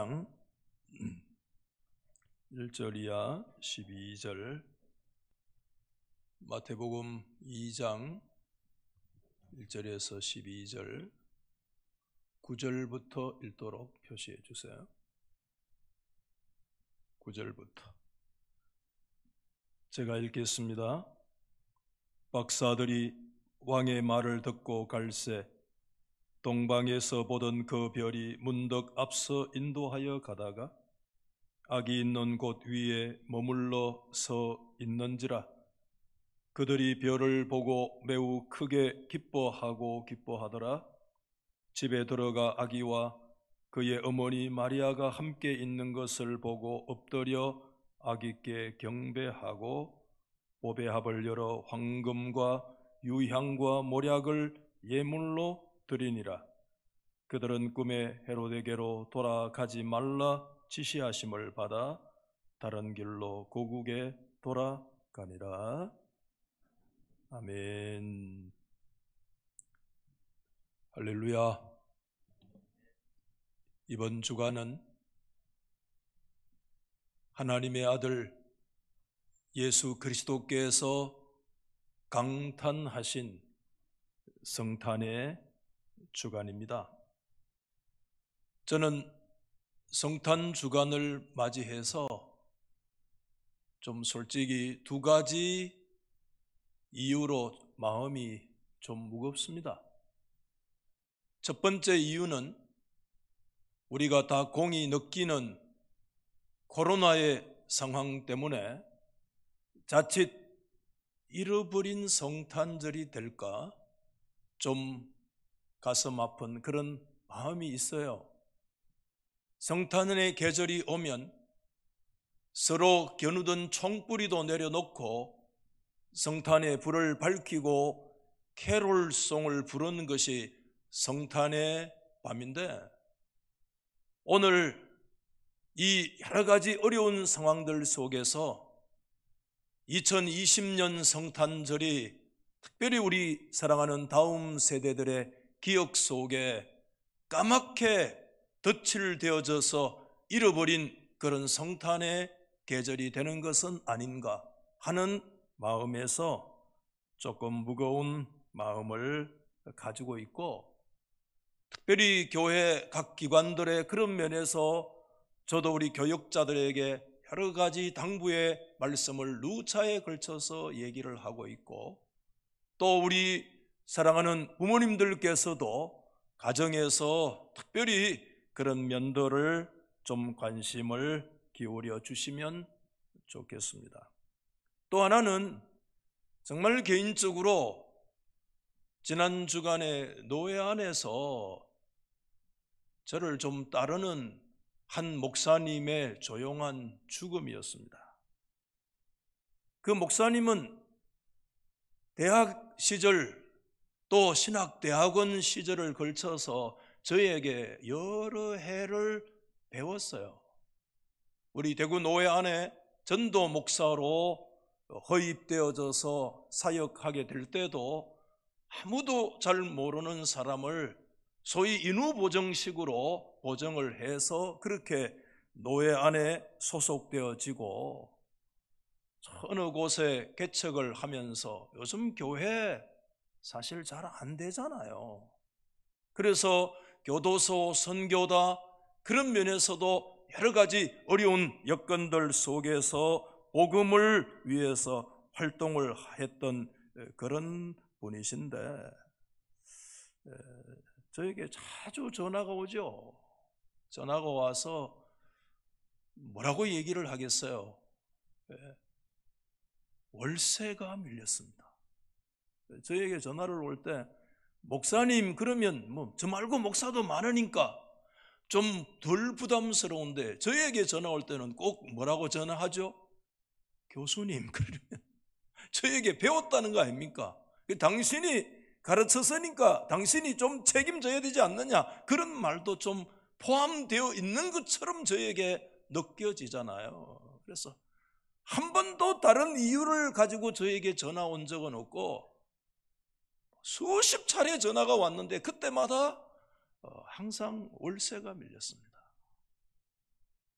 2장 1절 이하 12절, 마태복음 2장 1절에서 12절 9절부터 읽도록 표시해 주세요. 9절부터 제가 읽겠습니다. 박사들이 왕의 말을 듣고 갈새 동방에서 보던 그 별이 문득 앞서 인도하여 가다가 악이 있는 곳 위에 머물러 서 있는지라. 그들이 별을 보고 매우 크게 기뻐하더라. 집에 들어가 아기와 그의 어머니 마리아가 함께 있는 것을 보고 엎드려 아기께 경배하고 보배합을 열어 황금과 유향과 몰약을 예물로 드리니라. 그들은 꿈에 헤로데게로 돌아가지 말라 지시하심을 받아 다른 길로 고국에 돌아가니라. 아멘. 할렐루야. 이번 주간은 하나님의 아들 예수 그리스도께서 강탄하신 성탄의 주간입니다. 저는 성탄 주간을 맞이해서 좀 솔직히 두 가지 이유로 마음이 좀 무겁습니다. 첫 번째 이유는 우리가 다 공히 느끼는 코로나의 상황 때문에 자칫 잃어버린 성탄절이 될까 좀 가슴 아픈 그런 마음이 있어요. 성탄의 계절이 오면 서로 겨누던 총뿌리도 내려놓고 성탄의 불을 밝히고 캐롤송을 부르는 것이 성탄의 밤인데, 오늘 이 여러 가지 어려운 상황들 속에서 2020년 성탄절이 특별히 우리 사랑하는 다음 세대들의 기억 속에 까맣게 덧칠되어져서 잃어버린 그런 성탄의 계절이 되는 것은 아닌가 하는 마음에서 조금 무거운 마음을 가지고 있고, 특별히 교회 각 기관들의 그런 면에서 저도 우리 교역자들에게 여러 가지 당부의 말씀을 누차에 걸쳐서 얘기를 하고 있고, 또 우리 사랑하는 부모님들께서도 가정에서 특별히 그런 면도를 좀 관심을 기울여 주시면 좋겠습니다. 또 하나는 정말 개인적으로 지난 주간에 노회 안에서 저를 좀 따르는 한 목사님의 조용한 죽음이었습니다. 그 목사님은 대학 시절 또 신학대학원 시절을 걸쳐서 저에게 여러 해를 배웠어요. 우리 대구 노회 안에 전도 목사로 허입되어져서 사역하게 될 때도 아무도 잘 모르는 사람을 소위 인후보정식으로 보정을 해서 그렇게 노회 안에 소속되어지고, 어느 곳에 개척을 하면서 요즘 교회 사실 잘 안 되잖아요. 그래서 교도소, 선교다 그런 면에서도 여러 가지 어려운 여건들 속에서 복음을 위해서 활동을 했던 그런 분이신데, 저에게 자주 전화가 오죠. 전화가 와서 뭐라고 얘기를 하겠어요? 월세가 밀렸습니다. 저에게 전화를 올 때, 목사님 그러면 뭐 저 말고 목사도 많으니까 좀 덜 부담스러운데, 저에게 전화 올 때는 꼭 뭐라고 전화하죠? 교수님 그러면 저에게 배웠다는 거 아닙니까? 당신이 가르쳤으니까 당신이 좀 책임져야 되지 않느냐, 그런 말도 좀 포함되어 있는 것처럼 저에게 느껴지잖아요. 그래서 한 번도 다른 이유를 가지고 저에게 전화 온 적은 없고, 수십 차례 전화가 왔는데 그때마다 항상 월세가 밀렸습니다.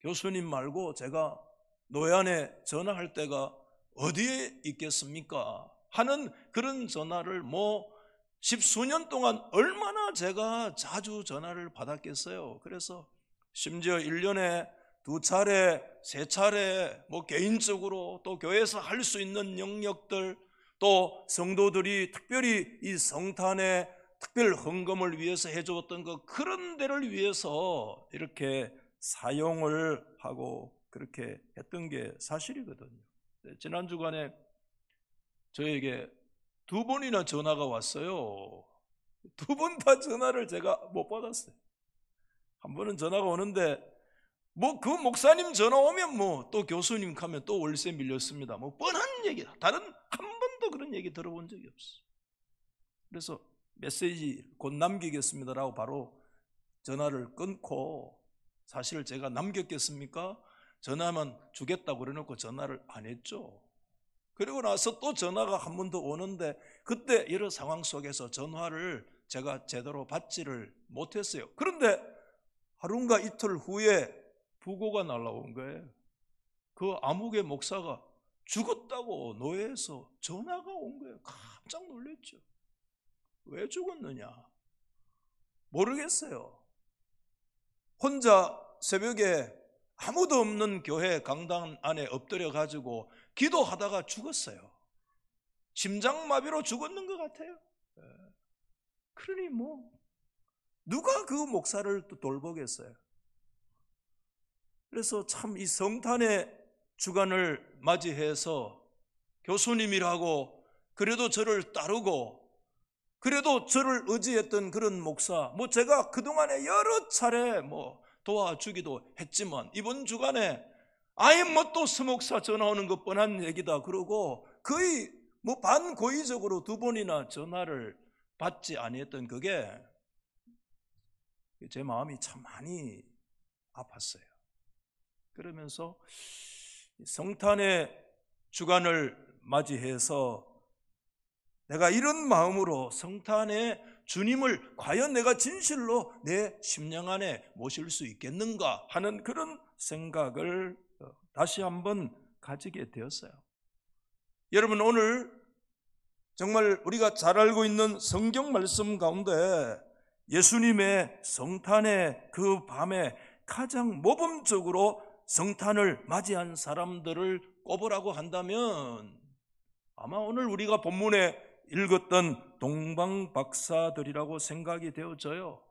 교수님 말고 제가 노회안에 전화할 때가 어디에 있겠습니까? 하는 그런 전화를 십수년 동안 얼마나 제가 자주 전화를 받았겠어요. 그래서 심지어 1년에 2차례, 3차례 개인적으로 또 교회에서 할 수 있는 영역들, 또 성도들이 특별히 이 성탄의 특별 헌금을 위해서 해주었던 그런 데를 위해서 이렇게 사용을 하고 그렇게 했던 게 사실이거든요. 지난 주간에 저에게 2번이나 전화가 왔어요. 2번 다 전화를 제가 못 받았어요. 한 번은 전화가 오는데 그 목사님 전화 오면 또 교수님 가면 또 월세 밀렸습니다. 뻔한 얘기다. 다른 한 번도 그런 얘기 들어본 적이 없어요. 그래서 메시지 곧 남기겠습니다라고 바로 전화를 끊고, 사실 제가 남겼겠습니까? 전화만 주겠다고 그래놓고 전화를 안 했죠. 그리고 나서 또 전화가 한 번 더 오는데 그때 여러 상황 속에서 전화를 제가 제대로 받지를 못했어요. 그런데 하루인가 이틀 후에 부고가 날라온 거예요. 그 아무개 목사가 죽었다고 노예에서 전화가 온 거예요. 깜짝 놀랐죠. 왜 죽었느냐? 모르겠어요. 혼자 새벽에 아무도 없는 교회 강당 안에 엎드려 가지고 기도하다가 죽었어요. 심장마비로 죽었는 것 같아요. 그러니 누가 그 목사를 또 돌보겠어요? 그래서 참 이 성탄의 주간을 맞이해서 교수님이라고 그래도 저를 따르고 그래도 저를 의지했던 그런 목사, 제가 그동안에 여러 차례 도와주기도 했지만 이번 주간에 아예 또 서목사 전화 오는 것 뻔한 얘기다 그러고 거의 반고의적으로 2번이나 전화를 받지 아니했던 그게 제 마음이 참 많이 아팠어요. 그러면서 성탄의 주간을 맞이해서 내가 이런 마음으로 성탄의 주님을 과연 내가 진실로 내 심령 안에 모실 수 있겠는가 하는 그런 생각을 다시 한번 가지게 되었어요. 여러분, 오늘 정말 우리가 잘 알고 있는 성경 말씀 가운데 예수님의 성탄의 그 밤에 가장 모범적으로 성탄을 맞이한 사람들을 꼽으라고 한다면 아마 오늘 우리가 본문에 읽었던 동방박사들이라고 생각이 되어져요.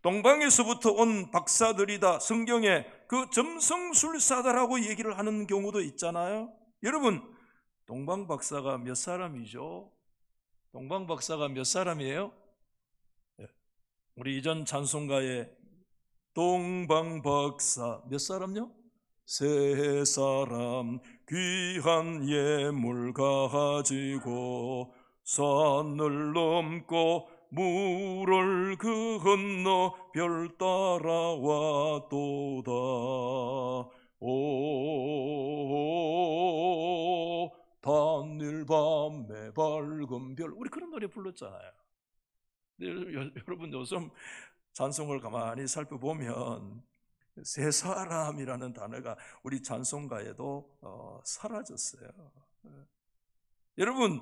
동방에서부터 온 박사들이다, 성경에 그 점성술사다라고 얘기를 하는 경우도 있잖아요. 여러분, 동방박사가 몇 사람이죠? 동방박사가 몇 사람이에요? 우리 이전 찬송가에 동방박사 몇 사람요? 3사람 귀한 예물 가지고 산을 넘고 물을 건너 별 따라왔도다. 오 단일 밤에 밝은 별, 우리 그런 노래 불렀잖아요. 여러분 요즘 찬송을 가만히 살펴보면 3사람이라는 단어가 우리 찬송가에도 사라졌어요. 여러분,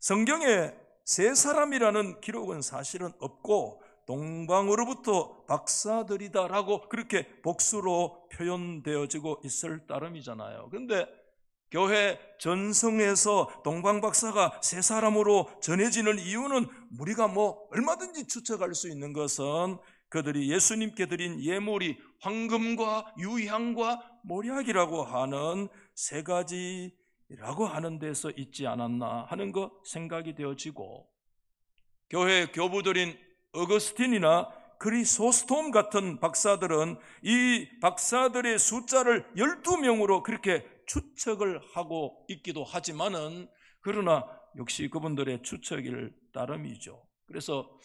성경에 3사람이라는 기록은 사실은 없고 동방으로부터 박사들이다라고 그렇게 복수로 표현되어지고 있을 따름이잖아요. 그런데 교회 전성에서 동방박사가 3사람으로 전해지는 이유는 우리가 얼마든지 추측할 수 있는 것은 그들이 예수님께 드린 예물이 황금과 유향과 몰약이라고 하는 3가지라고 하는 데서 있지 않았나 하는 거 생각이 되어지고, 교회 교부들인 어거스틴이나 크리소스톰 같은 박사들은 이 박사들의 숫자를 12명으로 그렇게 추측을 하고 있기도 하지만은, 그러나 역시 그분들의 추측일 따름이죠. 그래서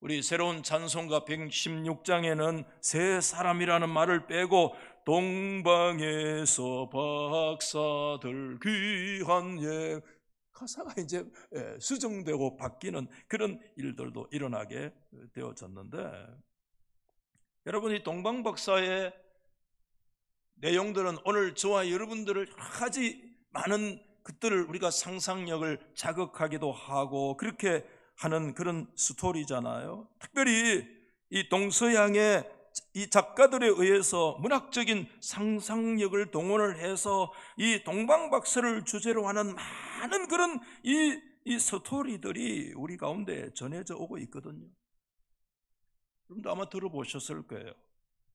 우리 새로운 찬송가 116장에는 3사람이라는 말을 빼고 동방에서 박사들 귀한 예, 가사가 이제 수정되고 바뀌는 그런 일들도 일어나게 되어졌는데, 여러분, 이 동방박사의 내용들은 오늘 저와 여러분들을 여러 가지 많은 것들을 우리가 상상력을 자극하기도 하고 그렇게 하는 그런 스토리잖아요. 특별히 이 동서양의 이 작가들에 의해서 문학적인 상상력을 동원을 해서 이 동방박사를 주제로 하는 많은 그런 이 스토리들이 우리 가운데 전해져 오고 있거든요. 여러분도 아마 들어보셨을 거예요.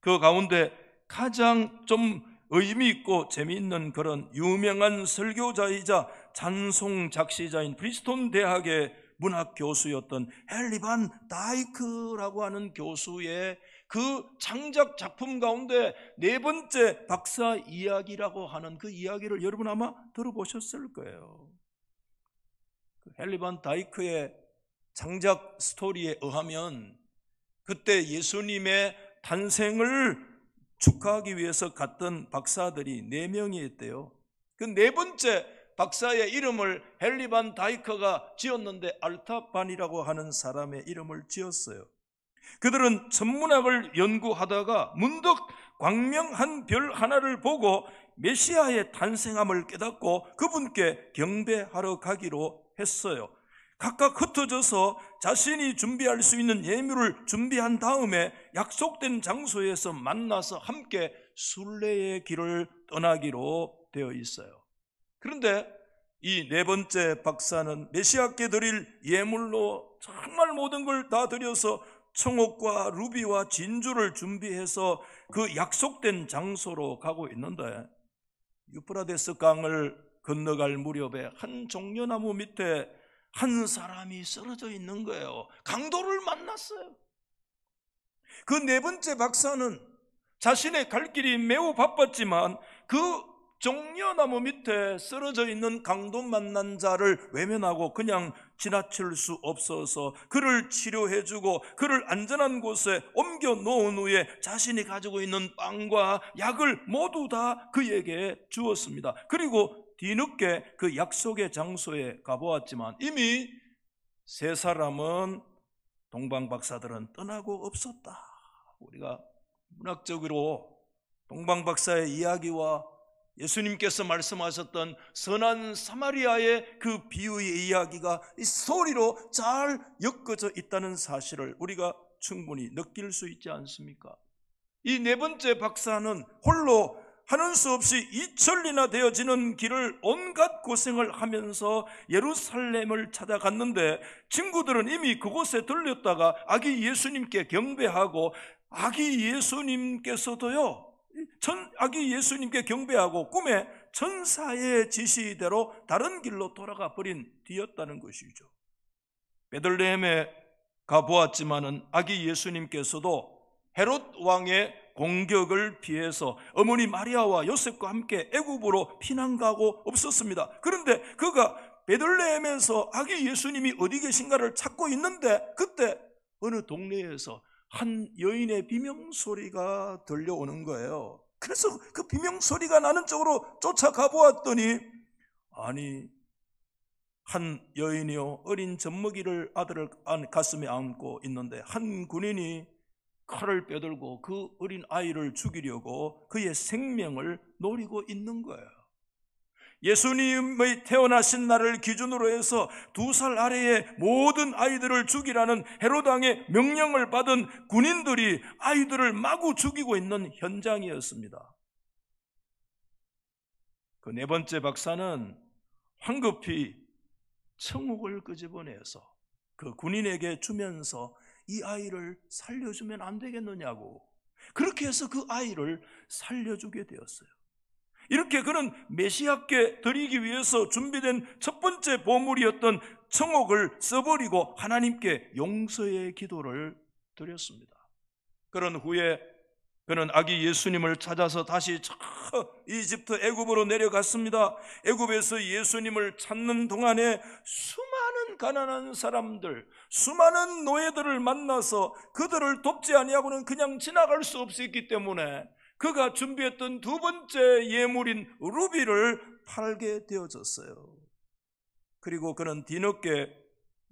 그 가운데 가장 좀 의미 있고 재미있는 그런 유명한 설교자이자 찬송 작시자인 프리스톤 대학의 문학 교수였던 헨리 반 다이크라고 하는 교수의 그 창작 작품 가운데 네 번째 박사 이야기라고 하는 그 이야기를 여러분 아마 들어보셨을 거예요. 헨리 반 다이크의 창작 스토리에 의하면 그때 예수님의 탄생을 축하하기 위해서 갔던 박사들이 4명이 있대요. 그 네 번째 박사의 이름을 헨리 반 다이크가 지었는데 알타반이라고 하는 사람의 이름을 지었어요. 그들은 천문학을 연구하다가 문득 광명한 별 하나를 보고 메시아의 탄생함을 깨닫고 그분께 경배하러 가기로 했어요. 각각 흩어져서 자신이 준비할 수 있는 예물을 준비한 다음에 약속된 장소에서 만나서 함께 순례의 길을 떠나기로 되어 있어요. 그런데 이 네 번째 박사는 메시아께 드릴 예물로 정말 모든 걸 다 드려서 청옥과 루비와 진주를 준비해서 그 약속된 장소로 가고 있는데 유프라데스 강을 건너갈 무렵에 한 종려나무 밑에 한 사람이 쓰러져 있는 거예요. 강도를 만났어요. 그 네 번째 박사는 자신의 갈 길이 매우 바빴지만 그 종려나무 밑에 쓰러져 있는 강도 만난 자를 외면하고 그냥 지나칠 수 없어서 그를 치료해주고 그를 안전한 곳에 옮겨 놓은 후에 자신이 가지고 있는 빵과 약을 모두 다 그에게 주었습니다. 그리고 뒤늦게 그 약속의 장소에 가보았지만 이미 세 사람은 동방박사들은 떠나고 없었다. 우리가 문학적으로 동방박사의 이야기와 예수님께서 말씀하셨던 선한 사마리아의 그 비유의 이야기가 이 스토리로 잘 엮어져 있다는 사실을 우리가 충분히 느낄 수 있지 않습니까? 이 네 번째 박사는 홀로 하는 수 없이 2천리나 되어지는 길을 온갖 고생을 하면서 예루살렘을 찾아갔는데 친구들은 이미 그곳에 들렸다가 아기 예수님께 경배하고 아기 예수님께 경배하고 꿈에 천사의 지시대로 다른 길로 돌아가 버린 뒤였다는 것이죠. 베들레헴에 가보았지만은 아기 예수님께서도 헤롯 왕의 공격을 피해서 어머니 마리아와 요셉과 함께 애굽으로 피난 가고 없었습니다. 그런데 그가 베들레헴에서 아기 예수님이 어디 계신가를 찾고 있는데 그때 어느 동네에서 한 여인의 비명소리가 들려오는 거예요. 그래서 그 비명소리가 나는 쪽으로 쫓아가 보았더니 아니 한 여인이요 어린 젖먹이를 아들을 가슴에 안고 있는데 한 군인이 칼을 빼들고 그 어린 아이를 죽이려고 그의 생명을 노리고 있는 거예요. 예수님의 태어나신 날을 기준으로 해서 2살 아래의 모든 아이들을 죽이라는 헤롯 왕의 명령을 받은 군인들이 아이들을 마구 죽이고 있는 현장이었습니다. 그 네 번째 박사는 황급히 청옥을 끄집어내서 그 군인에게 주면서 이 아이를 살려주면 안 되겠느냐고 그렇게 해서 그 아이를 살려주게 되었어요. 이렇게 그는 메시아께 드리기 위해서 준비된 첫 번째 보물이었던 청옥을 써버리고 하나님께 용서의 기도를 드렸습니다. 그런 후에 그는 아기 예수님을 찾아서 다시 저 이집트 애굽으로 내려갔습니다. 애굽에서 예수님을 찾는 동안에 수많은 가난한 사람들, 수많은 노예들을 만나서 그들을 돕지 아니하고는 그냥 지나갈 수 없었기 때문에 그가 준비했던 두 번째 예물인 루비를 팔게 되어졌어요. 그리고 그는 뒤늦게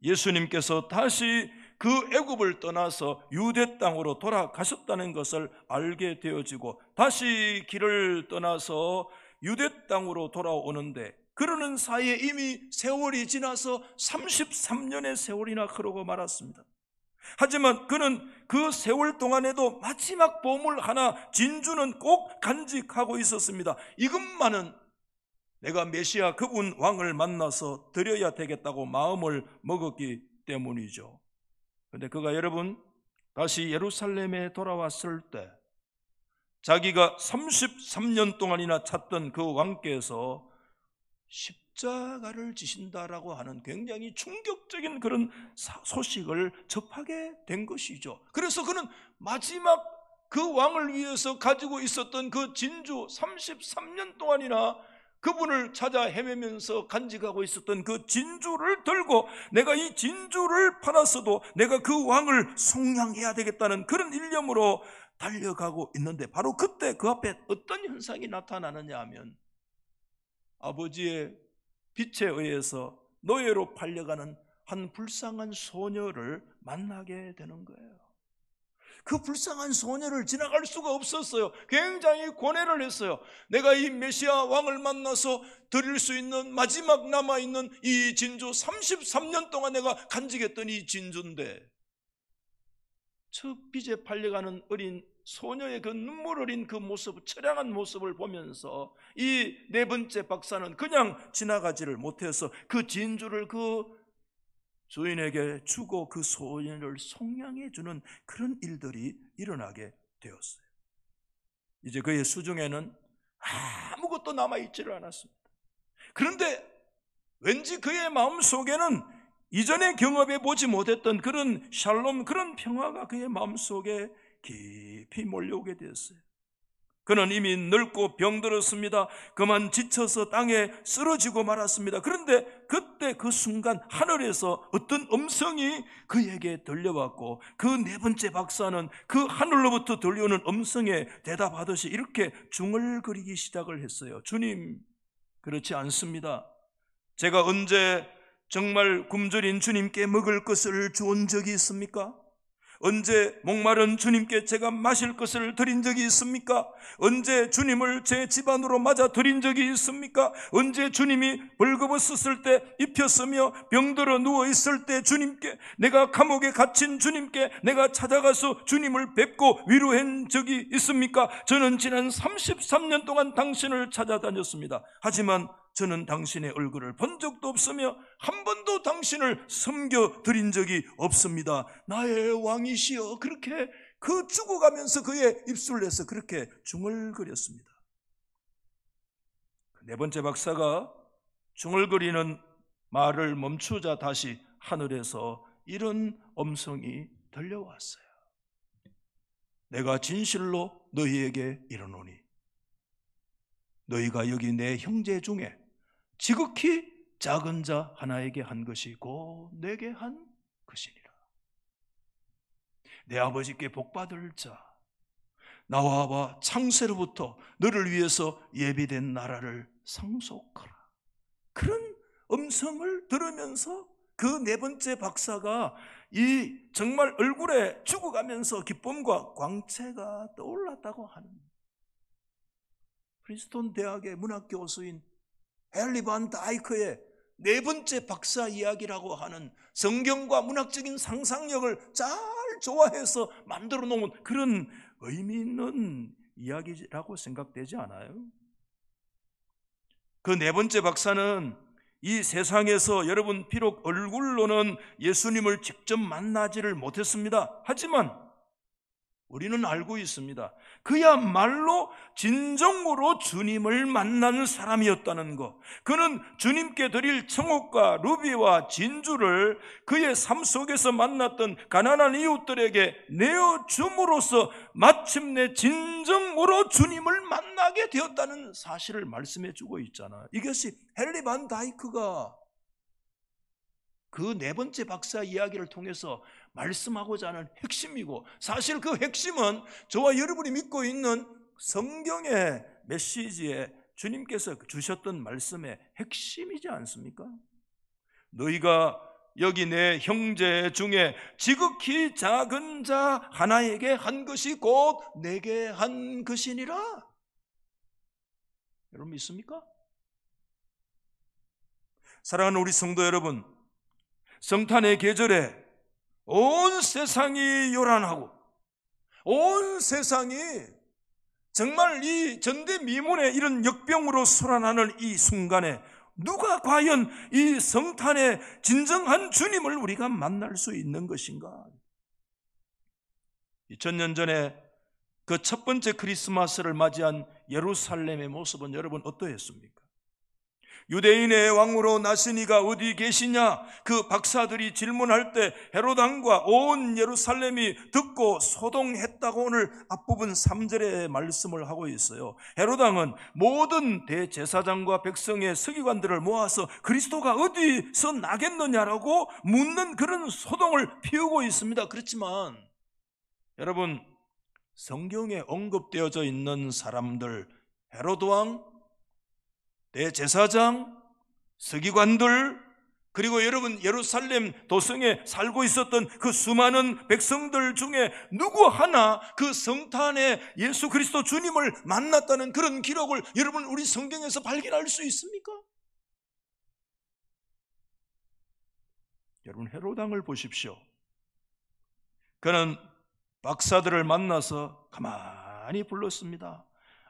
예수님께서 다시 그 애굽을 떠나서 유대 땅으로 돌아가셨다는 것을 알게 되어지고 다시 길을 떠나서 유대 땅으로 돌아오는데 그러는 사이에 이미 세월이 지나서 33년의 세월이나 흐르고 말았습니다. 하지만 그는 그 세월 동안에도 마지막 보물 하나, 진주는 꼭 간직하고 있었습니다. 이것만은 내가 메시아 그분 왕을 만나서 드려야 되겠다고 마음을 먹었기 때문이죠. 그런데 그가 여러분 다시 예루살렘에 돌아왔을 때 자기가 33년 동안이나 찾던 그 왕께서 십자가를 지신다라고 하는 굉장히 충격적인 그런 소식을 접하게 된 것이죠. 그래서 그는 마지막 그 왕을 위해서 가지고 있었던 그 진주, 33년 동안이나 그분을 찾아 헤매면서 간직하고 있었던 그 진주를 들고 내가 이 진주를 팔았어도 내가 그 왕을 속량해야 되겠다는 그런 일념으로 달려가고 있는데 바로 그때 그 앞에 어떤 현상이 나타나느냐 하면 아버지의 빛에 의해서 노예로 팔려가는 한 불쌍한 소녀를 만나게 되는 거예요. 그 불쌍한 소녀를 지나갈 수가 없었어요. 굉장히 고뇌를 했어요. 내가 이 메시아 왕을 만나서 드릴 수 있는 마지막 남아있는 이 진주, 33년 동안 내가 간직했던 이 진주인데 저 빚에 팔려가는 어린 소녀의 그 눈물 어린 그 모습, 처량한 모습을 보면서 이 네 번째 박사는 그냥 지나가지를 못해서 그 진주를 그 주인에게 주고 그 소녀를 속량해 주는 그런 일들이 일어나게 되었어요. 이제 그의 수중에는 아무것도 남아있지를 않았습니다. 그런데 왠지 그의 마음속에는 이전에 경험해 보지 못했던 그런 샬롬, 그런 평화가 그의 마음속에 깊이 몰려오게 되었어요. 그는 이미 늙고 병들었습니다. 그만 지쳐서 땅에 쓰러지고 말았습니다. 그런데 그때 그 순간 하늘에서 어떤 음성이 그에게 들려왔고 그 네 번째 박사는 그 하늘로부터 들려오는 음성에 대답하듯이 이렇게 중얼거리기 시작을 했어요. 주님, 그렇지 않습니다. 제가 언제 정말 굶주린 주님께 먹을 것을 주온 적이 있습니까? 언제 목마른 주님께 제가 마실 것을 드린 적이 있습니까? 언제 주님을 제 집안으로 맞아 드린 적이 있습니까? 언제 주님이 벌거벗었을 때 입혔으며 병들어 누워있을 때 주님께, 내가 감옥에 갇힌 주님께 내가 찾아가서 주님을 뵙고 위로한 적이 있습니까? 저는 지난 33년 동안 당신을 찾아다녔습니다. 하지만 저는 당신의 얼굴을 본 적도 없으며 한 번도 당신을 섬겨드린 적이 없습니다. 나의 왕이시여. 그렇게 그 죽어가면서 그의 입술에서 그렇게 중얼거렸습니다. 네 번째 박사가 중얼거리는 말을 멈추자 다시 하늘에서 이런 음성이 들려왔어요. 내가 진실로 너희에게 이르노니 너희가 여기 내 형제 중에 지극히 작은 자 하나에게 한 것이 곧 내게 한 것이니라. 내 아버지께 복받을 자, 나와 창세로부터 너를 위해서 예비된 나라를 상속하라. 그런 음성을 들으면서 그 네 번째 박사가 이 정말 얼굴에 죽어가면서 기쁨과 광채가 떠올랐다고 하는, 프린스턴 대학의 문학 교수인 헨리 반 다이크의 네 번째 박사 이야기라고 하는 성경과 문학적인 상상력을 잘 조화해서 만들어 놓은 그런 의미 있는 이야기라고 생각되지 않아요? 그 네 번째 박사는 이 세상에서 여러분 비록 얼굴로는 예수님을 직접 만나지를 못했습니다. 하지만 우리는 알고 있습니다. 그야말로 진정으로 주님을 만난 사람이었다는 것. 그는 주님께 드릴 청옥과 루비와 진주를 그의 삶 속에서 만났던 가난한 이웃들에게 내어줌으로써 마침내 진정으로 주님을 만나게 되었다는 사실을 말씀해 주고 있잖아요. 이것이 헨리 반 다이크가 그 네 번째 박사 이야기를 통해서 말씀하고자 하는 핵심이고, 사실 그 핵심은 저와 여러분이 믿고 있는 성경의 메시지에 주님께서 주셨던 말씀의 핵심이지 않습니까? 너희가 여기 내 형제 중에 지극히 작은 자 하나에게 한 것이 곧 내게 한 것이니라. 여러분 믿습니까? 사랑하는 우리 성도 여러분, 성탄의 계절에 온 세상이 요란하고 온 세상이 정말 이 전대미문의 이런 역병으로 솟아나는 이 순간에 누가 과연 이 성탄의 진정한 주님을 우리가 만날 수 있는 것인가? 2000년 전에 그 첫 번째 크리스마스를 맞이한 예루살렘의 모습은 여러분 어떠했습니까? 유대인의 왕으로 나시니가 어디 계시냐? 그 박사들이 질문할 때 헤롯 왕과 온 예루살렘이 듣고 소동했다고 오늘 앞부분 3절의 말씀을 하고 있어요. 헤롯 왕은 모든 대제사장과 백성의 서기관들을 모아서 그리스도가 어디서 나겠느냐라고 묻는 그런 소동을 피우고 있습니다. 그렇지만 여러분, 성경에 언급되어져 있는 사람들, 헤롯 왕, 대제사장, 서기관들, 그리고 여러분 예루살렘 도성에 살고 있었던 그 수많은 백성들 중에 누구 하나 그 성탄에 예수 그리스도 주님을 만났다는 그런 기록을 여러분 우리 성경에서 발견할 수 있습니까? 여러분 헤롯 왕을 보십시오. 그는 박사들을 만나서 가만히 불렀습니다.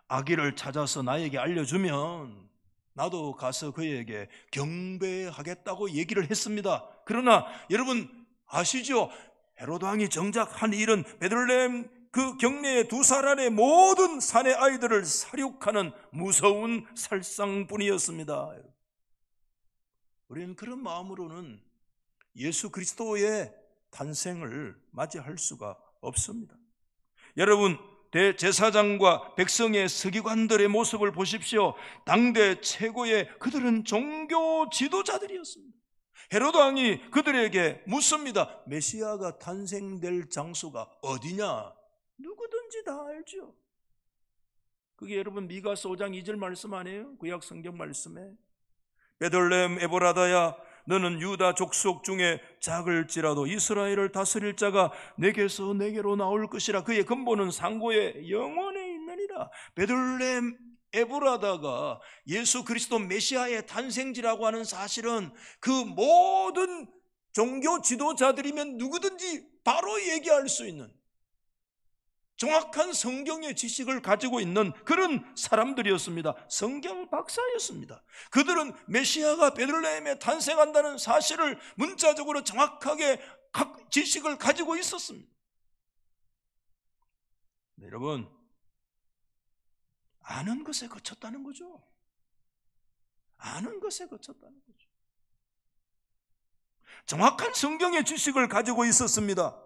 아기를 찾아서 나에게 알려주면 나도 가서 그에게 경배하겠다고 얘기를 했습니다. 그러나 여러분 아시죠? 헤롯 왕이 정작 한 일은 베들레헴 그 경내의 2살 안의 모든 산의 아이들을 살육하는 무서운 살상뿐이었습니다. 우리는 그런 마음으로는 예수 그리스도의 탄생을 맞이할 수가 없습니다. 여러분, 대제사장과 백성의 서기관들의 모습을 보십시오. 당대 최고의 그들은 종교 지도자들이었습니다. 헤롯 왕이 그들에게 묻습니다. 메시아가 탄생될 장소가 어디냐? 누구든지 다 알죠. 그게 여러분 미가서 5장 2절 말씀 아니에요? 구약 성경 말씀에 베들레헴 에보라다야, 너는 유다 족속 중에 작을지라도 이스라엘을 다스릴 자가 내게서 내게로 나올 것이라. 그의 근본은 상고의 영원에 있느니라. 베들레헴 에브라다가 예수 그리스도 메시아의 탄생지라고 하는 사실은 그 모든 종교 지도자들이면 누구든지 바로 얘기할 수 있는 정확한 성경의 지식을 가지고 있는 그런 사람들이었습니다. 성경 박사였습니다. 그들은 메시아가 베들레헴에 탄생한다는 사실을 문자적으로 정확하게 각 지식을 가지고 있었습니다. 네, 여러분, 아는 것에 그쳤다는 거죠. 아는 것에 그쳤다는 거죠. 정확한 성경의 지식을 가지고 있었습니다.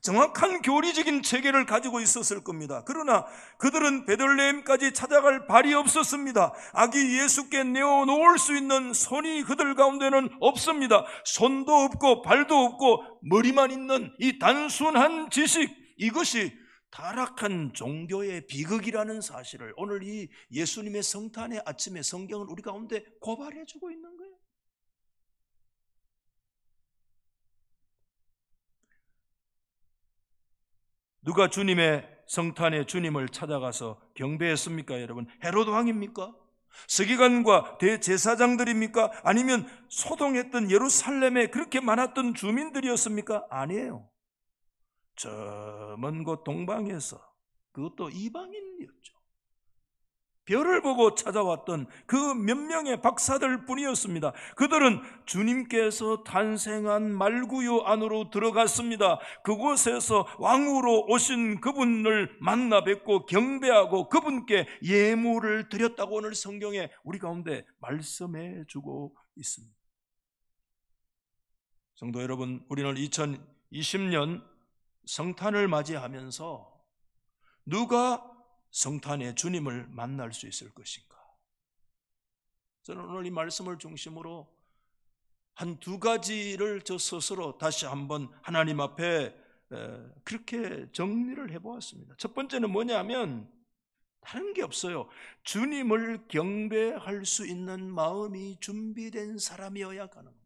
정확한 교리적인 체계를 가지고 있었을 겁니다. 그러나 그들은 베들레헴까지 찾아갈 발이 없었습니다. 아기 예수께 내어놓을 수 있는 손이 그들 가운데는 없습니다. 손도 없고 발도 없고 머리만 있는 이 단순한 지식, 이것이 타락한 종교의 비극이라는 사실을 오늘 이 예수님의 성탄의 아침에 성경은 우리 가운데 고발해주고 있는 거예요. 누가 주님의 성탄에 주님을 찾아가서 경배했습니까? 여러분, 헤롯 왕입니까? 서기관과 대제사장들입니까? 아니면 소동했던 예루살렘에 그렇게 많았던 주민들이었습니까? 아니에요. 저 먼 곳 동방에서, 그것도 이방인이었죠. 별을 보고 찾아왔던 그 몇 명의 박사들 뿐이었습니다. 그들은 주님께서 탄생한 말구유 안으로 들어갔습니다. 그곳에서 왕으로 오신 그분을 만나 뵙고 경배하고 그분께 예물을 드렸다고 오늘 성경에 우리 가운데 말씀해 주고 있습니다. 성도 여러분, 우리는 2020년 성탄을 맞이하면서 누가 성탄의 주님을 만날 수 있을 것인가? 저는 오늘 이 말씀을 중심으로 한 2가지를 저 스스로 다시 한번 하나님 앞에 그렇게 정리를 해보았습니다. 첫 번째는 뭐냐면 다른 게 없어요. 주님을 경배할 수 있는 마음이 준비된 사람이어야 가능합니다.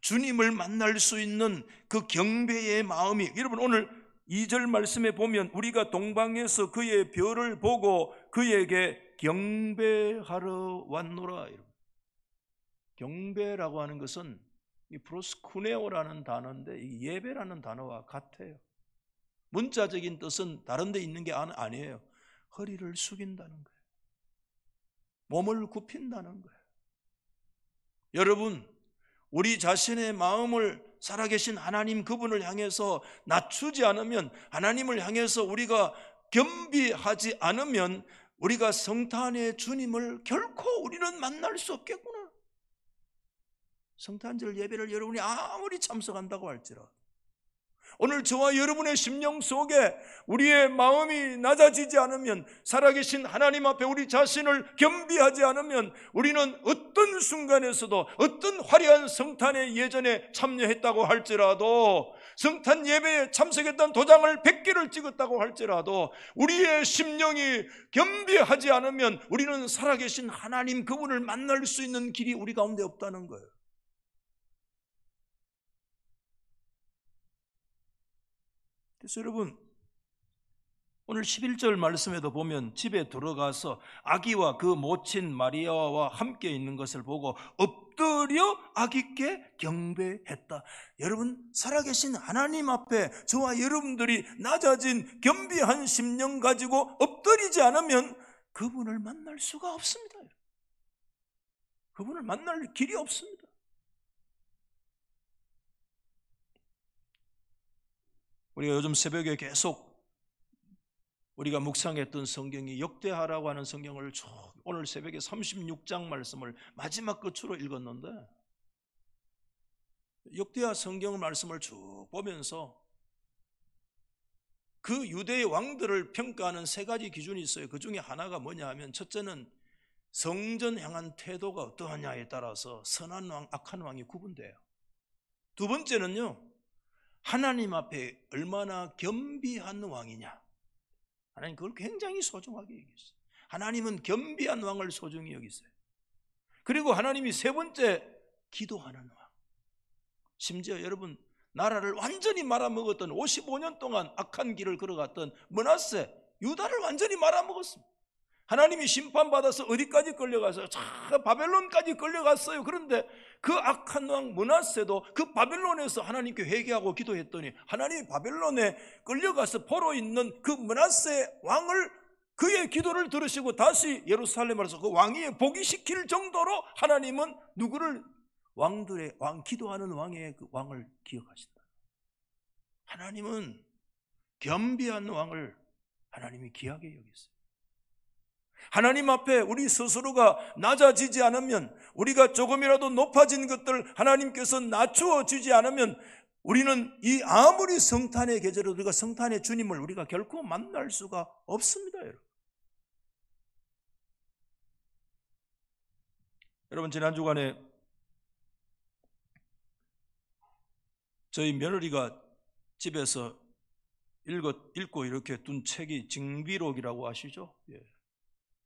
주님을 만날 수 있는 그 경배의 마음이, 여러분 오늘 2절 말씀에 보면 우리가 동방에서 그의 별을 보고 그에게 경배하러 왔노라. 경배라고 하는 것은 이 프로스쿠네오라는 단어인데 이 예배라는 단어와 같아요. 문자적인 뜻은 다른 데 있는 게 아니에요. 허리를 숙인다는 거예요. 몸을 굽힌다는 거예요. 여러분, 우리 자신의 마음을 살아계신 하나님 그분을 향해서 낮추지 않으면, 하나님을 향해서 우리가 겸비하지 않으면 우리가 성탄의 주님을 결코 우리는 만날 수 없겠구나. 성탄절 예배를 여러분이 아무리 참석한다고 할지라도 오늘 저와 여러분의 심령 속에 우리의 마음이 낮아지지 않으면, 살아계신 하나님 앞에 우리 자신을 겸비하지 않으면 우리는 어떤 순간에서도 어떤 화려한 성탄의 예전에 참여했다고 할지라도, 성탄 예배에 참석했던 도장을 100개를 찍었다고 할지라도 우리의 심령이 겸비하지 않으면 우리는 살아계신 하나님 그분을 만날 수 있는 길이 우리 가운데 없다는 거예요. 그래서 여러분, 오늘 11절 말씀에도 보면 집에 들어가서 아기와 그 모친 마리아와 함께 있는 것을 보고 엎드려 아기께 경배했다. 여러분, 살아계신 하나님 앞에 저와 여러분들이 낮아진 겸비한 심령 가지고 엎드리지 않으면 그분을 만날 수가 없습니다. 그분을 만날 길이 없습니다. 우리가 요즘 새벽에 계속 우리가 묵상했던 성경이 역대하라고 하는 성경을 쭉 오늘 새벽에 36장 말씀을 마지막 끝으로 읽었는데, 역대하 성경 말씀을 쭉 보면서 그 유대의 왕들을 평가하는 세 가지 기준이 있어요. 그 중에 하나가 뭐냐 하면, 첫째는 성전 향한 태도가 어떠하냐에 따라서 선한 왕, 악한 왕이 구분돼요. 두 번째는요, 하나님 앞에 얼마나 겸비한 왕이냐. 하나님 그걸 굉장히 소중하게 여기셨어요. 하나님은 겸비한 왕을 소중히 여기세요. 그리고 하나님이 세 번째, 기도하는 왕. 심지어 여러분, 나라를 완전히 말아먹었던 55년 동안 악한 길을 걸어갔던 므낫세, 유다를 완전히 말아먹었습니다. 하나님이 심판받아서 어디까지 끌려가서 바벨론까지 끌려갔어요. 그런데 그 악한 왕 므낫세도 그 바벨론에서 하나님께 회개하고 기도했더니 하나님이 바벨론에 끌려가서 포로 있는 그 므낫세 왕을, 그의 기도를 들으시고 다시 예루살렘에서 그 왕위에 복위시킬 정도로 하나님은 누구를, 왕들의 왕, 기도하는 왕의 그 왕을 기억하신다. 하나님은 겸비한 왕을 하나님이 귀하게 여기세요. 하나님 앞에 우리 스스로가 낮아지지 않으면, 우리가 조금이라도 높아진 것들 하나님께서 낮추어 주지 않으면 우리는 이 아무리 성탄의 계절에 우리가 성탄의 주님을 우리가 결코 만날 수가 없습니다. 여러분, 지난 주간에 저희 며느리가 집에서 읽고 이렇게 둔 책이 징비록이라고 아시죠?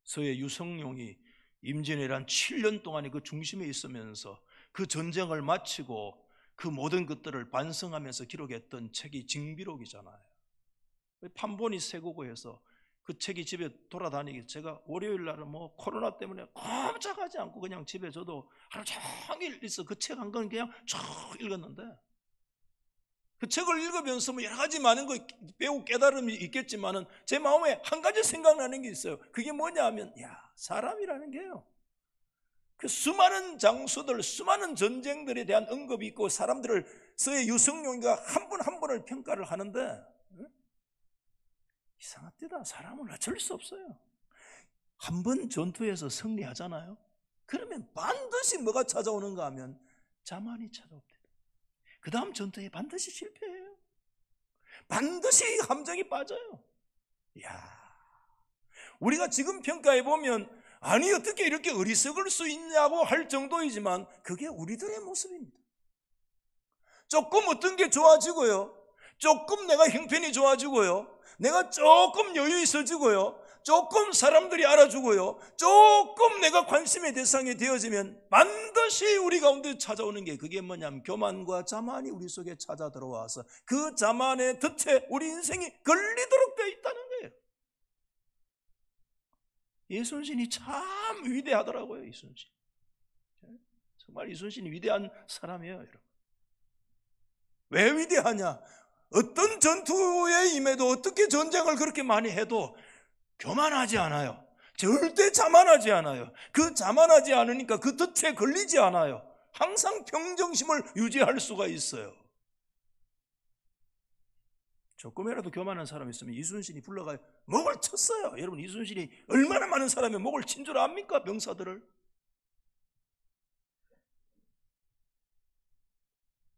서해 유성룡이 임진왜란 7년 동안에 그 중심에 있으면서 그 전쟁을 마치고 그 모든 것들을 반성하면서 기록했던 책이 징비록이잖아요. 판본이 새고고 해서 그 책이 집에 돌아다니기, 제가 월요일 날은 코로나 때문에 꼼짝하지 않고 그냥 집에 저도 하루 종일 있어 그 책 한 권 그냥 쭉 읽었는데, 그 책을 읽으면서 여러 가지 많은 거 배우고 깨달음이 있겠지만은 제 마음에 한 가지 생각나는 게 있어요. 그게 뭐냐 하면, 사람이라는 게요, 그 수많은 장수들, 수많은 전쟁들에 대한 언급이 있고 사람들을, 서해 유성룡이가 한 분 한 분을 평가를 하는데, 이상합니다. 사람은 어쩔 수 없어요. 한 번 전투에서 승리하잖아요. 그러면 반드시 뭐가 찾아오는가 하면 자만이 찾아옵니다. 그 다음 전투에 반드시 실패해요. 반드시 함정이 빠져요. 우리가 지금 평가해 보면 아니 어떻게 이렇게 어리석을 수 있냐고 할 정도이지만 그게 우리들의 모습입니다. 조금 어떤 게 좋아지고요, 조금 내가 형편이 좋아지고요, 내가 조금 여유 있어지고요, 조금 사람들이 알아주고요, 조금 내가 관심의 대상이 되어지면 반드시 우리 가운데 찾아오는 게, 그게 뭐냐면 교만과 자만이 우리 속에 찾아 들어와서 그 자만의 덫에 우리 인생이 걸리도록 되어 있다는 거예요. 이순신이 참 위대하더라고요. 이순신, 정말 이순신이 위대한 사람이에요, 여러분. 왜 위대하냐? 어떤 전투에 임해도, 어떻게 전쟁을 그렇게 많이 해도 교만하지 않아요. 절대 자만하지 않아요. 그 자만하지 않으니까 그 덫에 걸리지 않아요. 항상 평정심을 유지할 수가 있어요. 조금이라도 교만한 사람이 있으면 이순신이 불러가 목을 쳤어요. 여러분, 이순신이 얼마나 많은 사람의 목을 친 줄 압니까? 병사들을.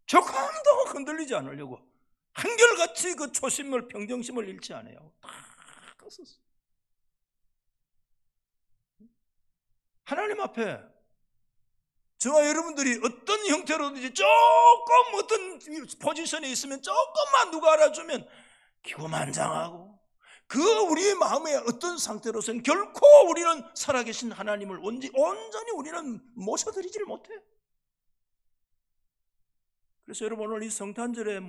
조금도 흔들리지 않으려고 한결같이 그 초심을, 평정심을 잃지 않아요. 다 껐었어요. 하나님 앞에 저와 여러분들이 어떤 형태로든지 조금 어떤 포지션에 있으면, 조금만 누가 알아주면 기고만장하고, 그 우리의 마음의 어떤 상태로서는 결코 우리는 살아계신 하나님을 온전히 우리는 모셔드리지를 못해요. 그래서 여러분, 오늘 이 성탄절에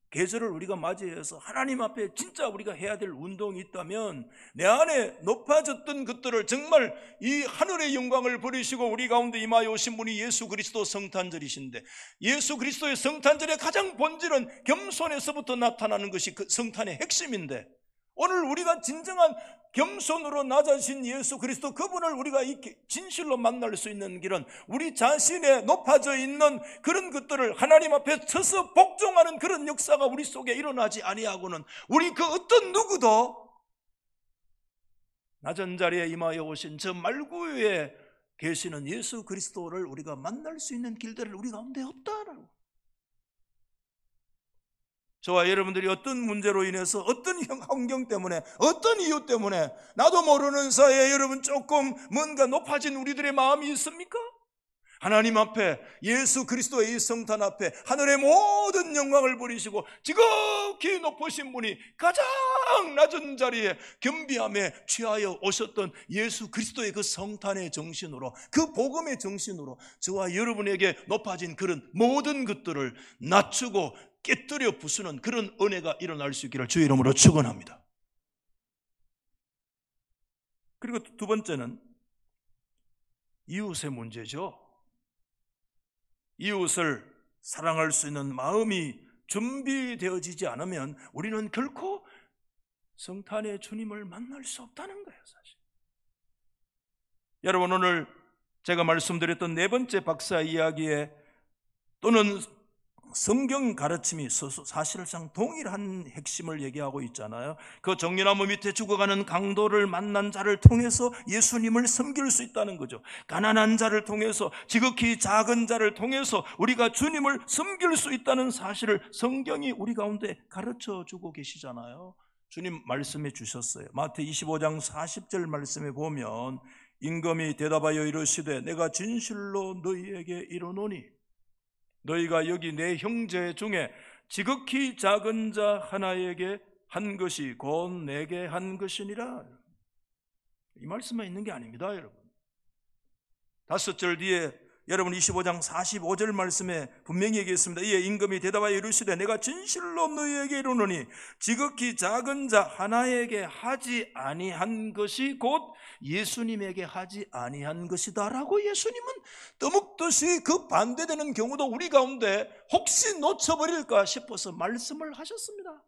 계절을 우리가 맞이해서 하나님 앞에 진짜 우리가 해야 될 운동이 있다면, 내 안에 높아졌던 것들을 정말 이 하늘의 영광을 버리시고 우리 가운데 임하여 오신 분이 예수 그리스도 성탄절이신데, 예수 그리스도의 성탄절의 가장 본질은 겸손에서부터 나타나는 것이 그 성탄의 핵심인데, 오늘 우리가 진정한 겸손으로 낮아진 예수 그리스도, 그분을 우리가 진실로 만날 수 있는 길은 우리 자신의 높아져 있는 그런 것들을 하나님 앞에 서서 복종하는 그런 역사가 우리 속에 일어나지 아니하고는, 우리 그 어떤 누구도 낮은 자리에 임하여 오신 저 말구유에 계시는 예수 그리스도를 우리가 만날 수 있는 길들을 우리 가운데 없다라고. 저와 여러분들이 어떤 문제로 인해서, 어떤 환경 때문에, 어떤 이유 때문에 나도 모르는 사이에 여러분 조금 뭔가 높아진 우리들의 마음이 있습니까? 하나님 앞에, 예수 그리스도의 이 성탄 앞에 하늘의 모든 영광을 버리시고 지극히 높으신 분이 가장 낮은 자리에 겸비함에 취하여 오셨던 예수 그리스도의 그 성탄의 정신으로, 그 복음의 정신으로 저와 여러분에게 높아진 그런 모든 것들을 낮추고 깨뜨려 부수는 그런 은혜가 일어날 수 있기를 주의 이름으로 축원합니다. 그리고 두 번째는 이웃의 문제죠. 이웃을 사랑할 수 있는 마음이 준비되어지지 않으면 우리는 결코 성탄의 주님을 만날 수 없다는 거예요, 사실. 여러분, 오늘 제가 말씀드렸던 네 번째 박사 이야기에, 또는 성경 가르침이 사실상 동일한 핵심을 얘기하고 있잖아요. 그 정리나무 밑에 죽어가는 강도를 만난 자를 통해서 예수님을 섬길 수 있다는 거죠. 가난한 자를 통해서, 지극히 작은 자를 통해서 우리가 주님을 섬길 수 있다는 사실을 성경이 우리 가운데 가르쳐주고 계시잖아요. 주님 말씀해 주셨어요. 마태 25장 40절 말씀에 보면, 임금이 대답하여 이르시되 내가 진실로 너희에게 이르노니 너희가 여기 내 형제 중에 지극히 작은 자 하나에게 한 것이 곧 내게 한 것이니라. 이 말씀만 있는 게 아닙니다, 여러분. 5절 뒤에 여러분 25장 45절 말씀에 분명히 얘기했습니다. 이에 임금이 대답하여 이르시되 내가 진실로 너희에게 이르노니 지극히 작은 자 하나에게 하지 아니한 것이 곧 예수님에게 하지 아니한 것이다 라고 예수님은 떠먹듯이 그 반대되는 경우도 우리 가운데 혹시 놓쳐버릴까 싶어서 말씀을 하셨습니다.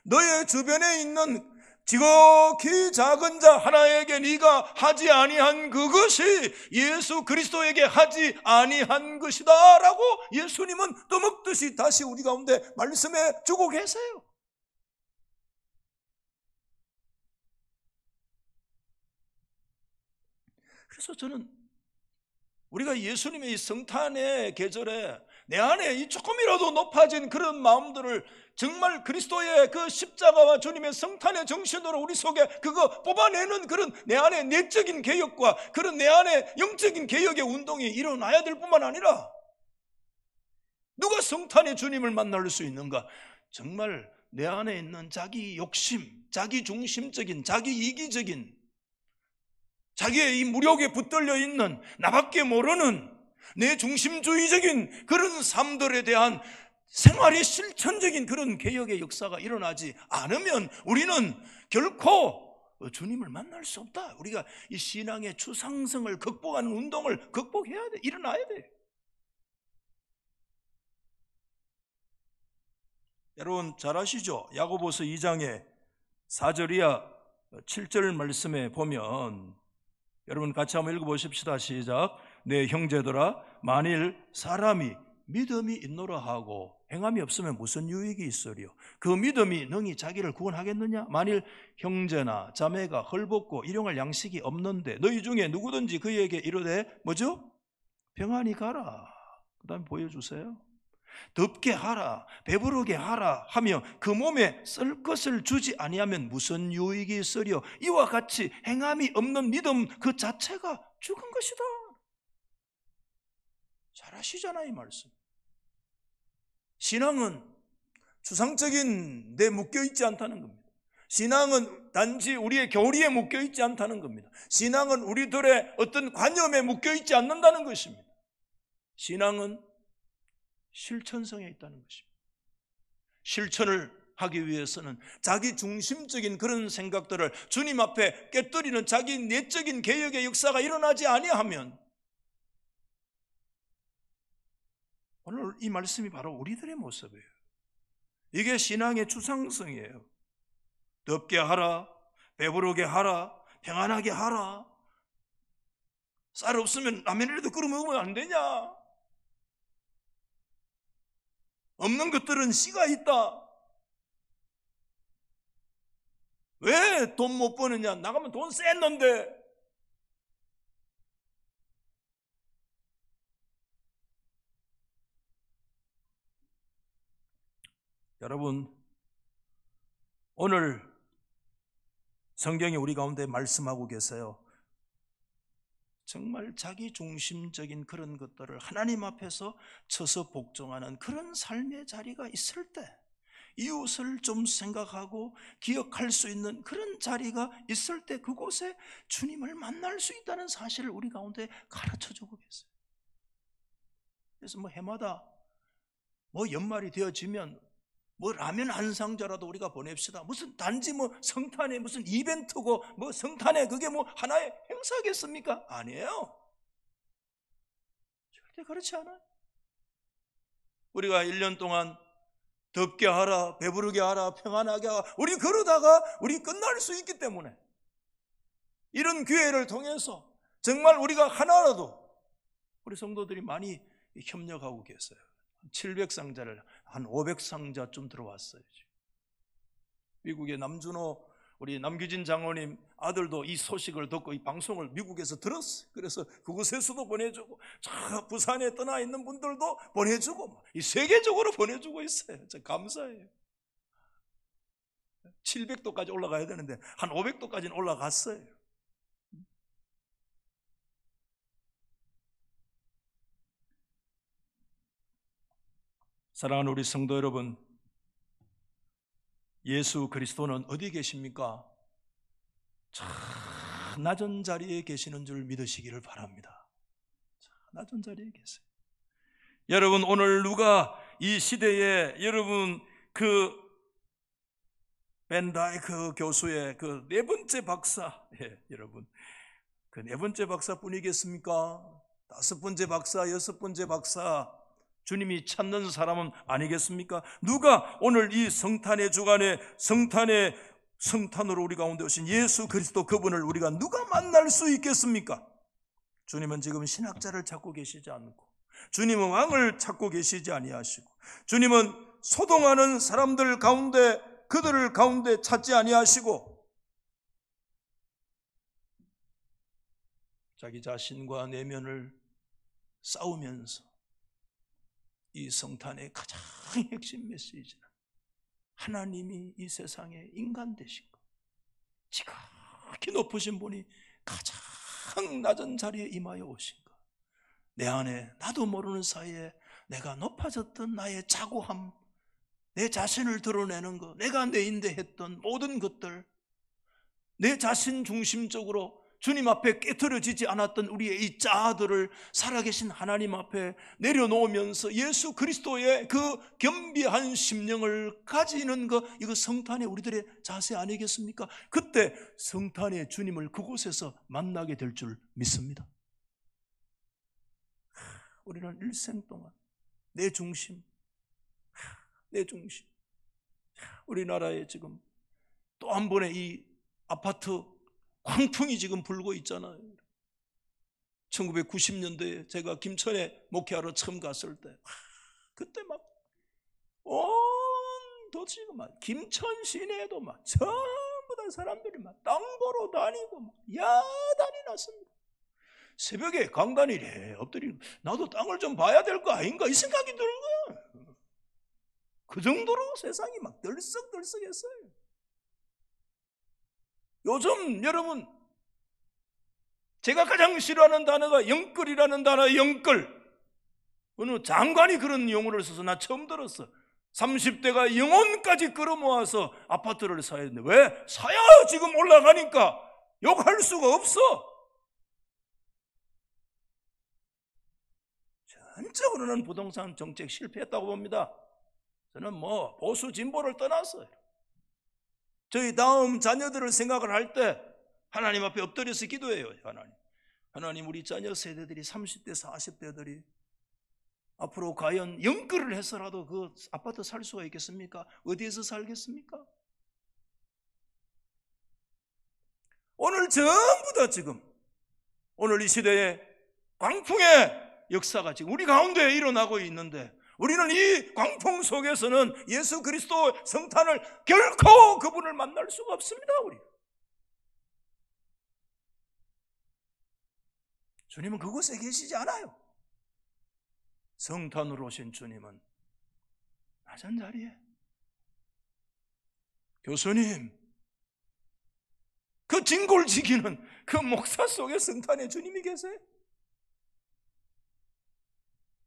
너의 주변에 있는 지극히 작은 자 하나에게 네가 하지 아니한 그것이 예수 그리스도에게 하지 아니한 것이다 라고 예수님은 떠먹듯이 다시 우리 가운데 말씀해 주고 계세요. 그래서 저는 우리가 예수님의 이 성탄의 계절에 내 안에 이 조금이라도 높아진 그런 마음들을 정말 그리스도의 그 십자가와 주님의 성탄의 정신으로 우리 속에 그거 뽑아내는 그런 내 안에 내적인 개혁과 그런 내 안에 영적인 개혁의 운동이 일어나야 될 뿐만 아니라, 누가 성탄의 주님을 만날 수 있는가? 정말 내 안에 있는 자기 욕심, 자기 중심적인, 자기 이기적인, 자기의 이 무력에 붙들려 있는, 나밖에 모르는 내 중심주의적인 그런 삶들에 대한 생활의 실천적인 그런 개혁의 역사가 일어나지 않으면 우리는 결코 주님을 만날 수 없다. 우리가 이 신앙의 추상성을 극복하는 운동을 극복해야 돼. 일어나야 돼. 여러분 잘 아시죠? 야고보서 2장에 4절 이하 7절 말씀에 보면, 여러분 같이 한번 읽어보십시다. 시작. 내 형제들아, 만일 사람이 믿음이 있노라 하고 행함이 없으면 무슨 유익이 있으리요? 그 믿음이 능히 자기를 구원하겠느냐? 만일 형제나 자매가 헐벗고 일용할 양식이 없는데 너희 중에 누구든지 그에게 이르되 뭐죠? 평안히 가라. 그 다음에 보여주세요. 덥게 하라, 배부르게 하라 하며 그 몸에 쓸 것을 주지 아니하면 무슨 유익이 있으리요? 이와 같이 행함이 없는 믿음 그 자체가 죽은 것이다. 잘 아시잖아요, 이 말씀. 신앙은 추상적인 데 묶여있지 않다는 겁니다. 신앙은 단지 우리의 교리에 묶여있지 않다는 겁니다. 신앙은 우리들의 어떤 관념에 묶여있지 않는다는 것입니다. 신앙은 실천성에 있다는 것입니다. 실천을 하기 위해서는 자기 중심적인 그런 생각들을 주님 앞에 깨뜨리는 자기 내적인 개혁의 역사가 일어나지 아니하면, 오늘 이 말씀이 바로 우리들의 모습이에요. 이게 신앙의 추상성이에요. 덥게 하라, 배부르게 하라, 평안하게 하라. 쌀 없으면 라면이라도 끓여 먹으면 안 되냐? 없는 것들은 씨가 있다. 왜 돈 못 버느냐? 나가면 돈 쎘는데. 여러분, 오늘 성경이 우리 가운데 말씀하고 계세요. 정말 자기 중심적인 그런 것들을 하나님 앞에서 쳐서 복종하는 그런 삶의 자리가 있을 때, 이웃을 좀 생각하고 기억할 수 있는 그런 자리가 있을 때 그곳에 주님을 만날 수 있다는 사실을 우리 가운데 가르쳐주고 계세요. 그래서 해마다 연말이 되어지면 라면 한 상자라도 우리가 보냅시다. 무슨 단지 성탄에 무슨 이벤트고 성탄에 그게 하나의 행사겠습니까? 아니에요. 절대 그렇지 않아요. 우리가 1년 동안 덥게 하라, 배부르게 하라, 평안하게 하라, 우리 그러다가 우리 끝날 수 있기 때문에 이런 기회를 통해서 정말 우리가 하나라도, 우리 성도들이 많이 협력하고 계세요. 700상자를 한 500상자쯤 들어왔어요. 미국의 남준호 우리 남규진 장로님 아들도 이 소식을 듣고 이 방송을 미국에서 들었어요. 그래서 그곳에서도 보내주고, 저 부산에 떠나 있는 분들도 보내주고, 이 세계적으로 보내주고 있어요. 저 감사해요. 700도까지 올라가야 되는데 한 500도까지는 올라갔어요. 사랑하는 우리 성도 여러분, 예수 그리스도는 어디 계십니까? 저 낮은 자리에 계시는 줄 믿으시기를 바랍니다. 저 낮은 자리에 계세요. 여러분, 오늘 누가 이 시대에 여러분 벤다이크 교수의 네 번째 박사, 여러분 네 번째 박사뿐이겠습니까? 5번째 박사, 6번째 박사, 주님이 찾는 사람은 아니겠습니까? 누가 오늘 이 성탄의 주간에 성탄으로 우리 가운데 오신 예수 그리스도 그분을 우리가 누가 만날 수 있겠습니까? 주님은 지금 신학자를 찾고 계시지 않고, 주님은 왕을 찾고 계시지 아니하시고, 주님은 소동하는 사람들 가운데, 그들을 가운데 찾지 아니하시고, 자기 자신과 내면을 싸우면서 이 성탄의 가장 핵심 메시지는 하나님이 이 세상에 인간 되신 것, 지극히 높으신 분이 가장 낮은 자리에 임하여 오신 것, 내 안에 나도 모르는 사이에 내가 높아졌던 나의 자고함, 내 자신을 드러내는 것, 내가 내인데 했던 모든 것들, 내 자신 중심적으로 주님 앞에 깨트려지지 않았던 우리의 이 자아들을 살아계신 하나님 앞에 내려놓으면서 예수 그리스도의 그 겸비한 심령을 가지는 것, 이거 성탄의 우리들의 자세 아니겠습니까? 그때 성탄의 주님을 그곳에서 만나게 될 줄 믿습니다. 우리는 일생 동안 내 중심, 우리나라에 지금 또 한 번의 이 아파트 광풍이 지금 불고 있잖아요. 1990년도에 제가 김천에 목회하러 처음 갔을 때, 그때 막 온 도시가 막 김천 시내에도 막 전부 다 사람들이 막 땅 보러 다니고 막 야단이 났습니다. 새벽에 강단이 이래 엎드리고, 나도 땅을 좀 봐야 될 거 아닌가 이 생각이 드는 거야. 그 정도로 세상이 막 들썩들썩했어요. 요즘 여러분, 제가 가장 싫어하는 단어가 영끌이라는 단어예요. 영끌. 어느 장관이 그런 용어를 써서 나 처음 들었어. 30대가 영혼까지 끌어모아서 아파트를 사야 되는데, 왜? 사야 지금 올라가니까 욕할 수가 없어. 전적으로는 부동산 정책 실패했다고 봅니다. 저는 뭐 보수 진보를 떠났어요. 저희 다음 자녀들을 생각을 할 때 하나님 앞에 엎드려서 기도해요. 하나님 우리 자녀 세대들이 30대 40대들이 앞으로 과연 영끌을 해서라도 그 아파트 살 수가 있겠습니까? 어디에서 살겠습니까? 오늘 전부 다 지금 오늘 이 시대에 광풍의 역사가 지금 우리 가운데 일어나고 있는데, 우리는 이 광풍 속에서는 예수 그리스도 성탄을 결코 그분을 만날 수가 없습니다. 우리 주님은 그곳에 계시지 않아요. 성탄으로 오신 주님은 낮은 자리에, 교수님, 그 진골 지키는 그 목사 속에 성탄의 주님이 계세요.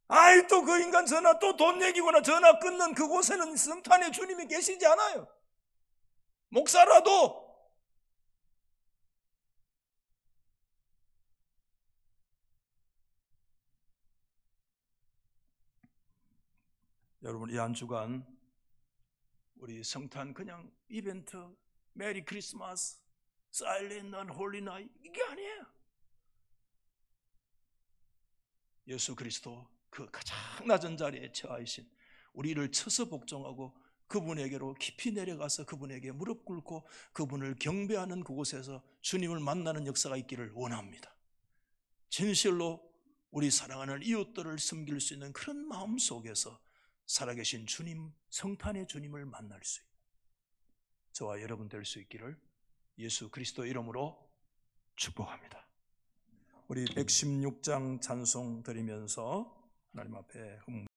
아이, 또 그 인간 전화 또 돈 얘기거나 전화 끊는 그곳에는 성탄의 주님이 계시지 않아요. 목사라도 여러분, 이 한 주간 우리 성탄 그냥 이벤트, 메리 크리스마스, 사일렌트 앤 홀리 나잇, 이게 아니에요. 예수 그리스도 그 가장 낮은 자리에 처하신 우리를 쳐서 복종하고 그분에게로 깊이 내려가서 그분에게 무릎 꿇고 그분을 경배하는 그곳에서 주님을 만나는 역사가 있기를 원합니다. 진실로 우리 사랑하는 이웃들을 섬길 수 있는 그런 마음 속에서 살아계신 주님, 성탄의 주님을 만날 수 있는 저와 여러분 될 수 있기를 예수 그리스도 이름으로 축복합니다. 우리 116장 찬송 드리면서 하나님 앞에